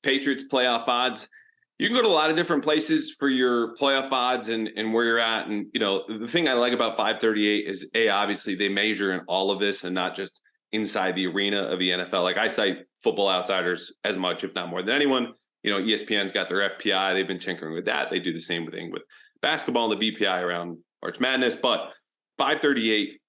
Patriots playoff odds. You can go to a lot of different places for your playoff odds and where you're at. And, the thing I like about 538 is, obviously they measure in all of this and not just inside the arena of the NFL. Like I cite Football Outsiders as much, if not more than anyone. ESPN's got their FPI. They've been tinkering with that. They do the same thing with basketball and the BPI around March Madness. But 538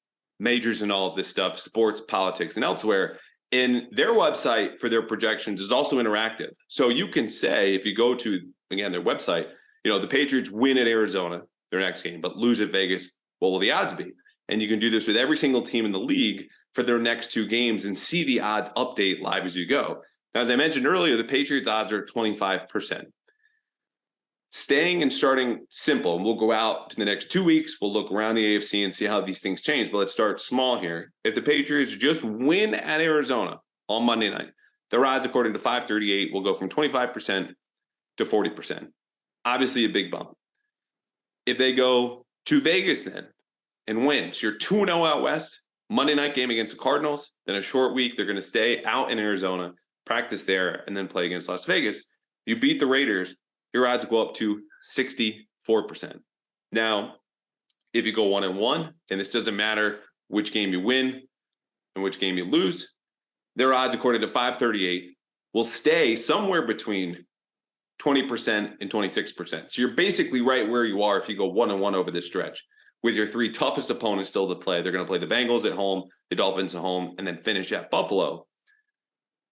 majors in all of this stuff, sports, politics, and elsewhere. And their website for their projections is also interactive. So you can say, if you go to, again, their website, the Patriots win at Arizona, their next game, but lose at Vegas, what will the odds be? And you can do this with every single team in the league for their next two games and see the odds update live as you go. Now, as I mentioned earlier, the Patriots odds are 25%. Staying and starting simple, and we'll go out to the next 2 weeks. We'll look around the AFC and see how these things change. But let's start small here. If the Patriots just win at Arizona on Monday night, their odds, according to 538, will go from 25% to 40%. Obviously, a big bump. If they go to Vegas then and win, so you're 2-0 out west, Monday night game against the Cardinals, then a short week, they're going to stay out in Arizona, practice there, and then play against Las Vegas. You beat the Raiders, your odds go up to 64%. Now, if you go 1-1, and this doesn't matter which game you win and which game you lose, their odds, according to 538, will stay somewhere between 20% and 26%. So you're basically right where you are if you go 1-1 over this stretch. With your three toughest opponents still to play, they're going to play the Bengals at home, the Dolphins at home, and then finish at Buffalo.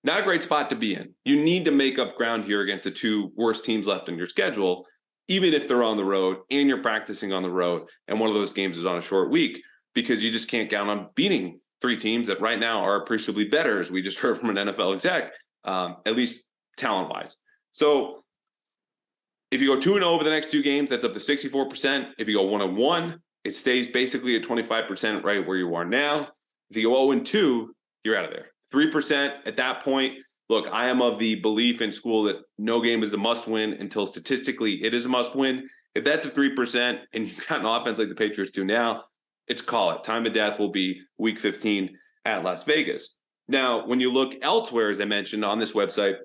Not a great spot to be in. You need to make up ground here against the two worst teams left in your schedule, even if they're on the road and you're practicing on the road and one of those games is on a short week, because you just can't count on beating three teams that right now are appreciably better, as we just heard from an NFL exec, at least talent-wise. So if you go 2-0 over the next two games, that's up to 64%. If you go 1-1, it stays basically at 25% right where you are now. If you go 0-2, you're out of there. 3% at that point. Look, I am of the belief in school that no game is a must win until statistically it is a must win. If that's a 3% and you've got an offense like the Patriots do now, it's call it. Time of death will be week 15 at Las Vegas. Now, when you look elsewhere, as I mentioned on this website,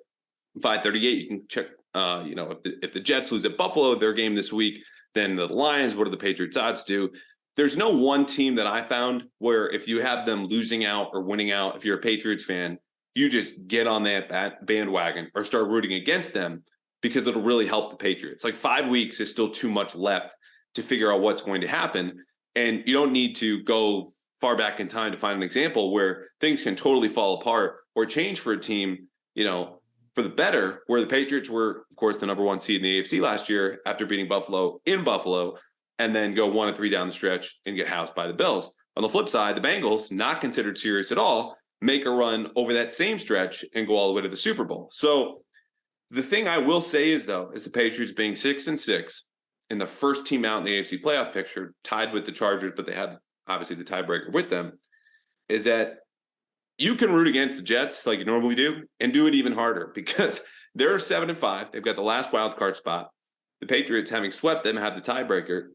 538, you can check, if the Jets lose at Buffalo, their game this week, then the Lions, what do the Patriots odds do? There's no one team that I found where if you have them losing out or winning out, if you're a Patriots fan, you just get on that bandwagon or start rooting against them, because it'll really help the Patriots. Like 5 weeks is still too much left to figure out what's going to happen. And you don't need to go far back in time to find an example where things can totally fall apart or change for a team, for the better, where the Patriots were, of course, the number one seed in the AFC last year after beating Buffalo in Buffalo, and then go 1-3 down the stretch and get housed by the Bills. On the flip side, the Bengals, not considered serious at all, make a run over that same stretch and go all the way to the Super Bowl. So the thing I will say is, though, is the Patriots being 6-6 and the first team out in the AFC playoff picture, tied with the Chargers, but they have obviously the tiebreaker with them, is that you can root against the Jets like you normally do and do it even harder, because they're 7-5. They've got the last wild card spot. The Patriots, having swept them, have the tiebreaker.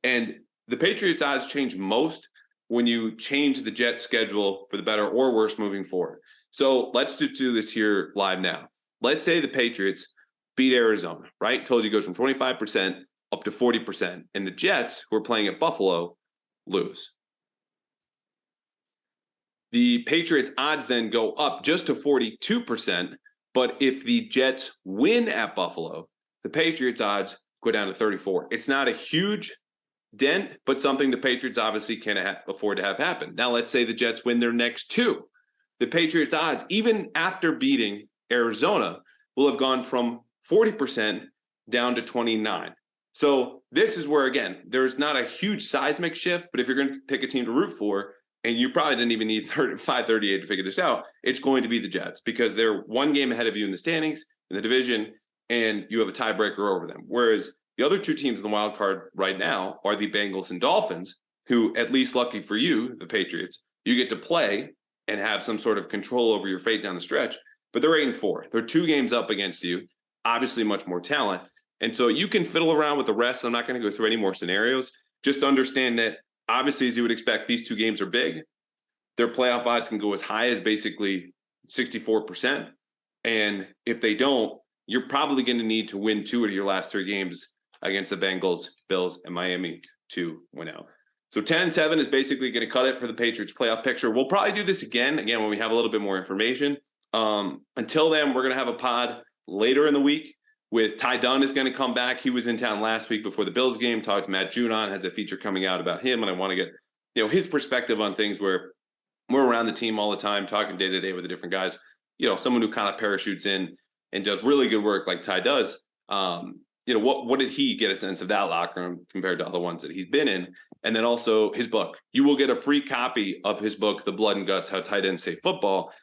And the Patriots' odds change most when you change the Jets' schedule for the better or worse moving forward. So let's do this here live now. Let's say the Patriots beat Arizona, right? Told you it goes from 25% up to 40%. And the Jets, who are playing at Buffalo, lose. The Patriots' odds then go up just to 42%. But if the Jets win at Buffalo, the Patriots' odds go down to 34%. It's not a huge dent, but something the Patriots obviously can't afford to have happen. Now, let's say the Jets win their next two. The Patriots' odds, even after beating Arizona, will have gone from 40% down to 29%. So this is where, again, there's not a huge seismic shift, but if you're going to pick a team to root for, and you probably didn't even need 538 to figure this out, it's going to be the Jets, because they're one game ahead of you in the standings, in the division, and you have a tiebreaker over them. Whereas the other two teams in the wild card right now are the Bengals and Dolphins, who, at least lucky for you, the Patriots, you get to play and have some sort of control over your fate down the stretch. But they're 8-4. They're 2 games up against you, obviously much more talent. And so you can fiddle around with the rest. I'm not going to go through any more scenarios. Just understand that, obviously, as you would expect, these two games are big. Their playoff odds can go as high as basically 64%. And if they don't, you're probably going to need to win 2 of your last 3 games against the Bengals, Bills, and Miami to win out. So 10-7 is basically going to cut it for the Patriots playoff picture. We'll probably do this again when we have a little bit more information. Until then, we're going to have a pod later in the week with Ty Dunn is going to come back. He was in town last week before the Bills game. Talked to Matt Judon, has a feature coming out about him, and I want to get his perspective on things where we're around the team all the time, talking day to day with the different guys. Someone who kind of parachutes in and does really good work like Ty does. What did he get a sense of that locker room compared to other ones that he's been in? And then also his book. You will get a free copy of his book, The Blood and Guts, How Tight Ends Save Football,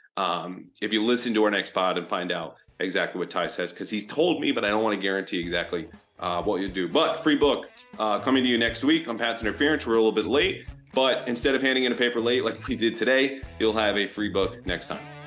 if you listen to our next pod and find out exactly what Ty says, because he's told me, but I don't want to guarantee exactly what you do. But free book coming to you next week on Pat's Interference. We're a little bit late, but instead of handing in a paper late like we did today, you'll have a free book next time.